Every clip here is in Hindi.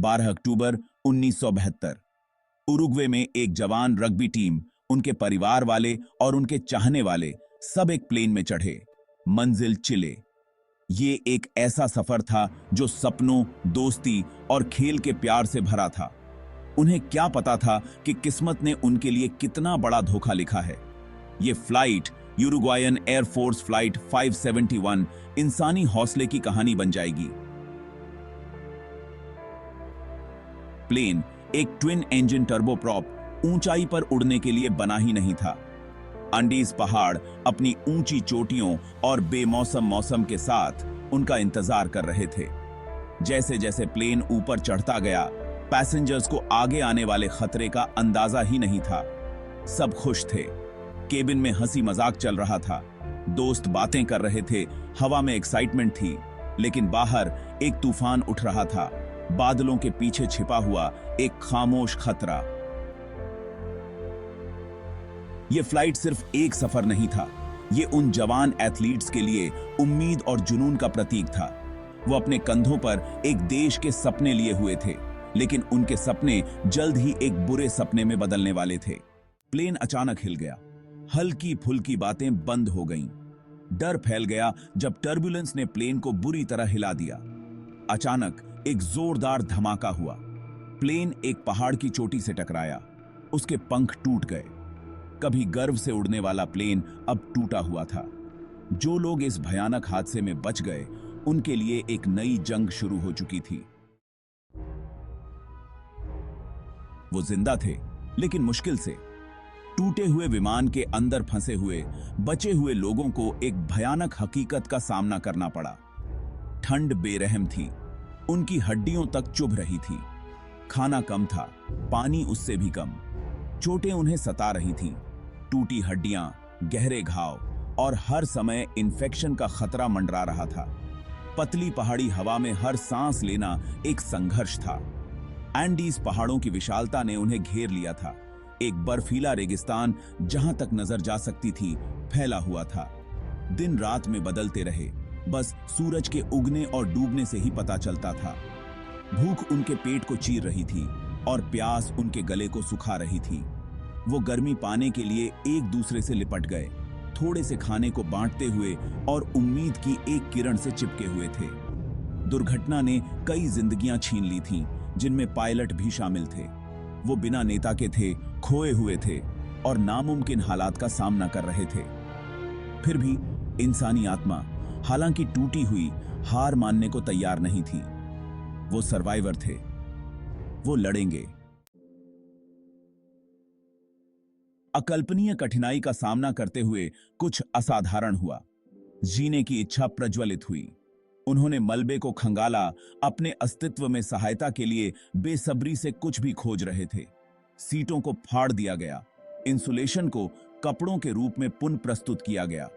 12 अक्टूबर 1972। उरुग्वे में एक जवान रग्बी टीम, उनके परिवार वाले और उनके चाहने वाले सब एक प्लेन में चढ़े। मंजिल चिले। ये एक ऐसा सफर था जो सपनों, दोस्ती और खेल के प्यार से भरा था। उन्हें क्या पता था कि किस्मत ने उनके लिए कितना बड़ा धोखा लिखा है। ये फ्लाइट, यूरुग्वायन एयरफोर्स फ्लाइट 571, इंसानी हौसले की कहानी बन जाएगी। प्लेन एक ट्विन इंजन टर्बोप्रॉप ऊंचाई पर उड़ने के लिए बना ही नहीं था। अंडीज पहाड़ अपनी ऊंची चोटियों और बेमौसम मौसम के साथ उनका इंतजार कर रहे थे। जैसे जैसे प्लेन ऊपर चढ़ता गया, पैसेंजर्स को आगे आने वाले खतरे का अंदाजा ही नहीं था। सब खुश थे। केबिन में हंसी मजाक चल रहा था, दोस्त बातें कर रहे थे, हवा में एक्साइटमेंट थी। लेकिन बाहर एक तूफान उठ रहा था, बादलों के पीछे छिपा हुआ एक खामोश खतरा। यह फ्लाइट सिर्फ एक सफर नहीं था, यह उन जवान एथलीट्स के लिए उम्मीद और जुनून का प्रतीक था। वो अपने कंधों पर एक देश के सपने लिए हुए थे, लेकिन उनके सपने जल्द ही एक बुरे सपने में बदलने वाले थे। प्लेन अचानक हिल गया। हल्की फुल्की बातें बंद हो गईं। डर फैल गया जब टर्बुलेंस ने प्लेन को बुरी तरह हिला दिया। अचानक एक जोरदार धमाका हुआ। प्लेन एक पहाड़ की चोटी से टकराया। उसके पंख टूट गए। कभी गर्व से उड़ने वाला प्लेन अब टूटा हुआ था। जो लोग इस भयानक हादसे में बच गए, उनके लिए एक नई जंग शुरू हो चुकी थी। वो जिंदा थे, लेकिन मुश्किल से। टूटे हुए विमान के अंदर फंसे हुए बचे हुए लोगों को एक भयानक हकीकत का सामना करना पड़ा। ठंड बेरहम थी, उनकी हड्डियों तक चुभ रही थी। खाना कम था, पानी उससे भी कम। चोटें उन्हें सता रही थीं, टूटी हड्डियां, गहरे घाव और हर समय इन्फेक्शन का खतरा मंडरा रहा था। पतली पहाड़ी हवा में हर सांस लेना एक संघर्ष था। एंडीज पहाड़ों की विशालता ने उन्हें घेर लिया था। एक बर्फीला रेगिस्तान जहां तक नजर जा सकती थी फैला हुआ था। दिन रात में बदलते रहे, बस सूरज के उगने और डूबने से ही पता चलता था। भूख उनके पेट को चीर रही थी और प्यास उनके गले को सुखा रही थी। वो गर्मी पाने के लिए एक दूसरे से लिपट गए, थोड़े से खाने को बांटते हुए और उम्मीद की एक किरण से चिपके हुए थे। दुर्घटना ने कई जिंदगियां छीन ली थीं, जिनमें पायलट भी शामिल थे। वो बिना नेता के थे, खोए हुए थे और नामुमकिन हालात का सामना कर रहे थे। फिर भी इंसानी आत्मा, हालांकि टूटी हुई, हार मानने को तैयार नहीं थी। वो सर्वाइवर थे। वो लड़ेंगे। अकल्पनीय कठिनाई का सामना करते हुए कुछ असाधारण हुआ। जीने की इच्छा प्रज्वलित हुई। उन्होंने मलबे को खंगाला, अपने अस्तित्व में सहायता के लिए बेसब्री से कुछ भी खोज रहे थे। सीटों को फाड़ दिया गया, इंसुलेशन को कपड़ों के रूप में पुनः प्रस्तुत किया गया।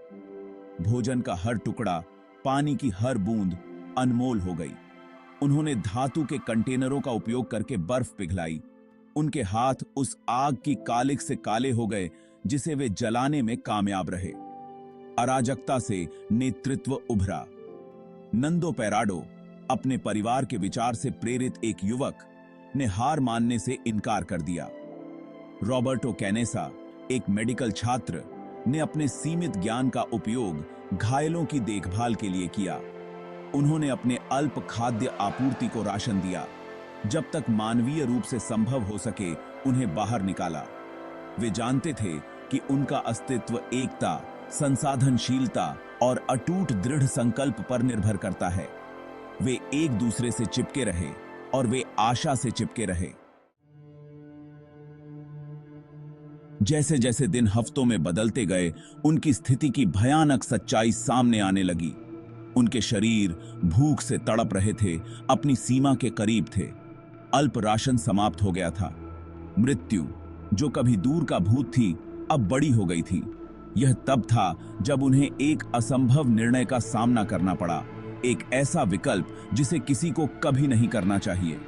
भोजन का हर टुकड़ा, पानी की हर बूंद अनमोल हो गई। उन्होंने धातु के कंटेनरों का उपयोग करके बर्फ पिघलाई। उनके हाथ उस आग की कालिख से काले हो गए जिसे वे जलाने में कामयाब रहे। अराजकता से नेतृत्व उभरा। नंदो पेराडो, अपने परिवार के विचार से प्रेरित एक युवक, ने हार मानने से इनकार कर दिया। रॉबर्टो कैनेसा, एक मेडिकल छात्र, ने अपने सीमित ज्ञान का उपयोग घायलों की देखभाल के लिए किया। उन्होंने अपने अल्प खाद्य आपूर्ति को राशन दिया। जब तक मानवीय रूप से संभव हो सके उन्हें बाहर निकाला। वे जानते थे कि उनका अस्तित्व एकता, संसाधनशीलता और अटूट दृढ़ संकल्प पर निर्भर करता है। वे एक दूसरे से चिपके रहे और वे आशा से चिपके रहे। जैसे जैसे दिन हफ्तों में बदलते गए, उनकी स्थिति की भयानक सच्चाई सामने आने लगी। उनके शरीर भूख से तड़प रहे थे, अपनी सीमा के करीब थे। अल्प राशन समाप्त हो गया था। मृत्यु, जो कभी दूर का भूत थी, अब बड़ी हो गई थी। यह तब था जब उन्हें एक असंभव निर्णय का सामना करना पड़ा, एक ऐसा विकल्प जिसे किसी को कभी नहीं करना चाहिए।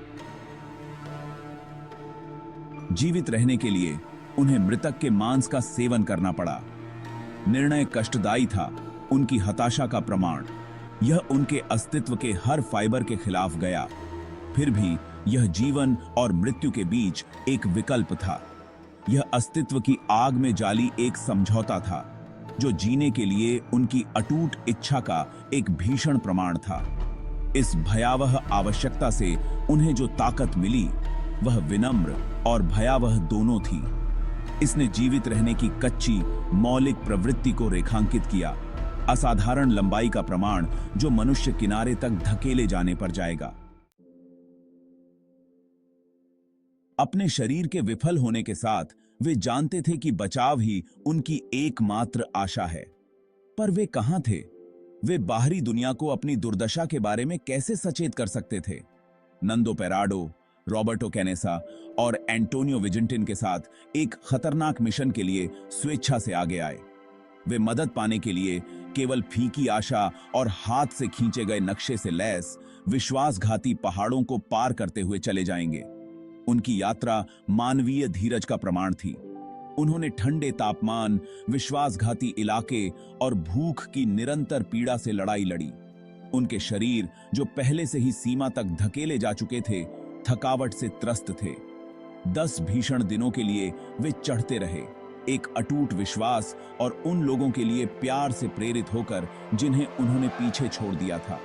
जीवित रहने के लिए उन्हें मृतक के मांस का सेवन करना पड़ा। निर्णय कष्टदायी था, उनकी हताशा का प्रमाण। यह उनके अस्तित्व के हर फाइबर के खिलाफ गया। फिर भी यह जीवन और मृत्यु के बीच एक विकल्प था। यह अस्तित्व की आग में जाली एक समझौता था, जो जीने के लिए उनकी अटूट इच्छा का एक भीषण प्रमाण था। इस भयावह आवश्यकता से उन्हें जो ताकत मिली, वह विनम्र और भयावह दोनों थी। इसने जीवित रहने की कच्ची, मौलिक प्रवृत्ति को रेखांकित किया, असाधारण लंबाई का प्रमाण जो मनुष्य किनारे तक धकेले जाने पर जाएगा। अपने शरीर के विफल होने के साथ वे जानते थे कि बचाव ही उनकी एकमात्र आशा है। पर वे कहां थे? वे बाहरी दुनिया को अपनी दुर्दशा के बारे में कैसे सचेत कर सकते थे? नंदो पेराडो, रॉबर्टो कैनेसा और एंटोनियो विजिंटिन के साथ एक खतरनाक मिशन के लिए स्वेच्छा से आगे आए। वे मदद पाने के लिए केवल फीकी आशा और हाथ से खींचे गए नक्शे से लैस विश्वासघाती पहाड़ों को पार करते हुए चले जाएंगे। उनकी यात्रा मानवीय धीरज का प्रमाण थी। उन्होंने ठंडे तापमान, विश्वासघाती इलाके और भूख की निरंतर पीड़ा से लड़ाई लड़ी। उनके शरीर, जो पहले से ही सीमा तक धकेले जा चुके थे, थकावट से त्रस्त थे। 10 भीषण दिनों के लिए वे चढ़ते रहे, एक अटूट विश्वास और उन लोगों के लिए प्यार से प्रेरित होकर जिन्हें उन्होंने पीछे छोड़ दिया था।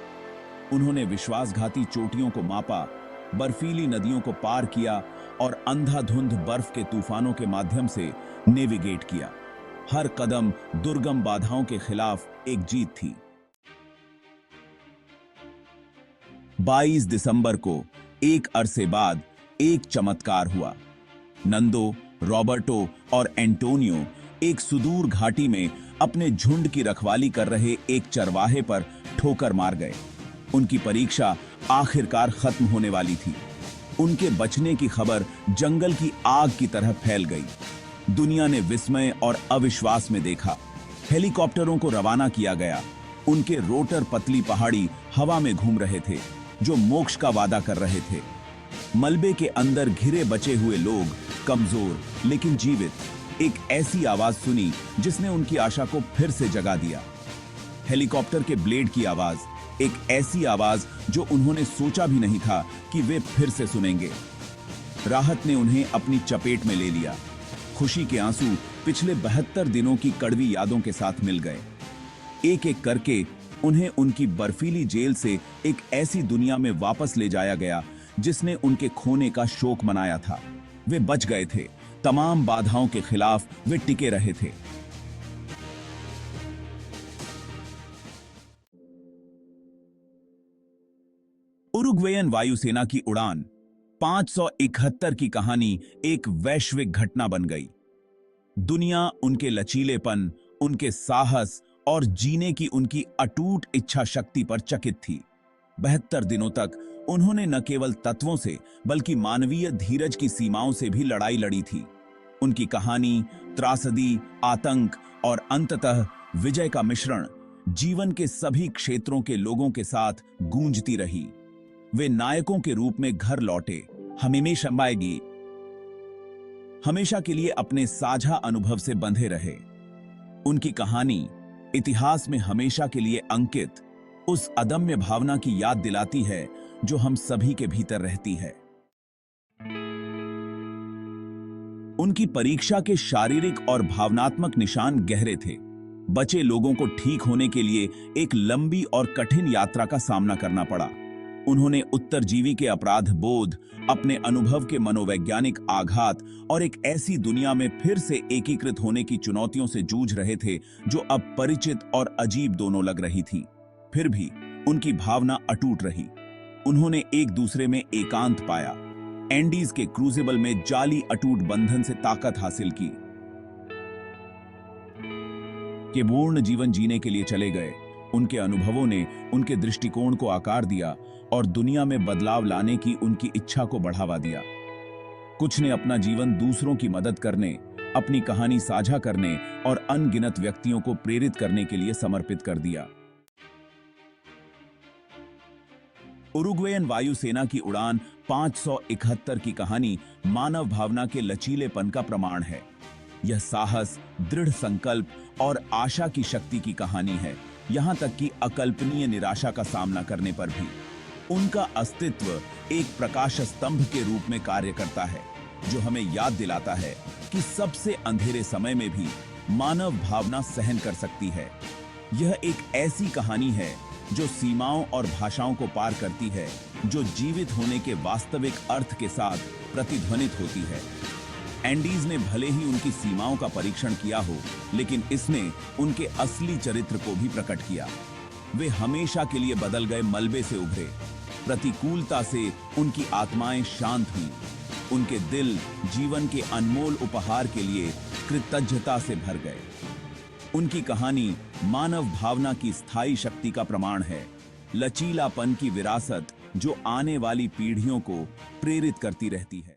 उन्होंने विश्वासघाती चोटियों को मापा, बर्फीली नदियों को पार किया और अंधाधुंध बर्फ के तूफानों के माध्यम से नेविगेट किया। हर कदम दुर्गम बाधाओं के खिलाफ एक जीत थी। 22 दिसंबर को एक अरसे बाद एक चमत्कार हुआ। नंदो, रॉबर्टो और एंटोनियो एक सुदूर घाटी में अपने झुंड की रखवाली कर रहे एक चरवाहे पर ठोकर मार गए। उनकी परीक्षा आखिरकार खत्म होने वाली थी। उनके बचने की खबर जंगल की आग की तरह फैल गई। दुनिया ने विस्मय और अविश्वास में देखा। हेलीकॉप्टरों को रवाना किया गया। उनके रोटर पतली पहाड़ी हवा में घूम रहे थे, जो मोक्ष का वादा कर रहे थे। मलबे के अंदर घिरे बचे हुए लोग, कमजोर लेकिन जीवित, एक ऐसी आवाज सुनी जिसने उनकी आशा को फिर से जगा दिया। हेलीकॉप्टर के ब्लेड की आवाज, एक ऐसी आवाज जो उन्होंने सोचा भी नहीं था कि वे फिर से सुनेंगे। राहत ने उन्हें अपनी चपेट में ले लिया। खुशी के आंसू पिछले 72 दिनों की कड़वी यादों के साथ मिल गए। एक एक करके उन्हें उनकी बर्फीली जेल से एक ऐसी दुनिया में वापस ले जाया गया जिसने उनके खोने का शोक मनाया था। वे बच गए थे। तमाम बाधाओं के खिलाफ वे टिके रहे थे। उरुग्वेयन वायुसेना की उड़ान 571 की कहानी एक वैश्विक घटना बन गई। दुनिया उनके लचीलेपन, उनके साहस और जीने की उनकी अटूट इच्छा शक्ति पर चकित थी। 72 दिनों तक उन्होंने न केवल तत्वों से बल्कि मानवीय धीरज की सीमाओं से भी लड़ाई लड़ी थी। उनकी कहानी त्रासदी, आतंक और अंततः विजय का मिश्रण जीवन के सभी क्षेत्रों के लोगों के साथ गूंजती रही। वे नायकों के रूप में घर लौटे, हमेशा के लिए अपने साझा अनुभव से बंधे रहे। उनकी कहानी इतिहास में हमेशा के लिए अंकित उस अदम्य भावना की याद दिलाती है जो हम सभी के भीतर रहती है। उनकी परीक्षा के शारीरिक और भावनात्मक निशान गहरे थे। बचे लोगों को ठीक होने के लिए एक लंबी और कठिन यात्रा का सामना करना पड़ा। उन्होंने उत्तरजीवी के अपराध बोध, अपने अनुभव के मनोवैज्ञानिक आघात और एक ऐसी दुनिया में फिर से एकीकृत होने की चुनौतियों से जूझ रहे थे जो अब परिचित और अजीब दोनों लग रही थी। फिर भी उनकी भावना अटूट रही। उन्होंने एक दूसरे में एकांत पाया, एंडीज के क्रूजिबल में जाली अटूट बंधन से ताकत हासिल की। के पूर्ण जीवन जीने के लिए चले गए। उनके अनुभवों ने उनके दृष्टिकोण को आकार दिया और दुनिया में बदलाव लाने की उनकी इच्छा को बढ़ावा दिया। कुछ ने अपना जीवन दूसरों की मदद करने, अपनी कहानी साझा करने और अनगिनत व्यक्तियों को प्रेरित करने के लिए समर्पित कर दिया। उरुग्वेयन वायुसेना की उड़ान 571 की कहानी मानव भावना के लचीलेपन का प्रमाण है। यह साहस, दृढ़ संकल्प और आशा की शक्ति की कहानी है, यहां तक कि अकल्पनीय निराशा का सामना करने पर भी। उनका अस्तित्व एक प्रकाश स्तंभ के रूप में कार्य करता है, जो हमें याद दिलाता है कि सबसे अंधेरे समय में भी मानव भावना सहन कर सकती है। यह एक ऐसी कहानी है जो सीमाओं और भाषाओं को पार करती है, जो जीवित होने के वास्तविक अर्थ के साथ प्रतिध्वनित होती है। एंडीज ने भले ही उनकी सीमाओं का परीक्षण किया हो, लेकिन इसने उनके असली चरित्र को भी प्रकट किया। वे हमेशा के लिए बदल गए मलबे से उभरे। प्रतिकूलता से उनकी आत्माएं शांत हुईं। उनके दिल जीवन के अनमोल उपहार के लिए कृतज्ञता से भर गए। उनकी कहानी मानव भावना की स्थायी शक्ति का प्रमाण है, लचीलापन की विरासत जो आने वाली पीढ़ियों को प्रेरित करती रहती है।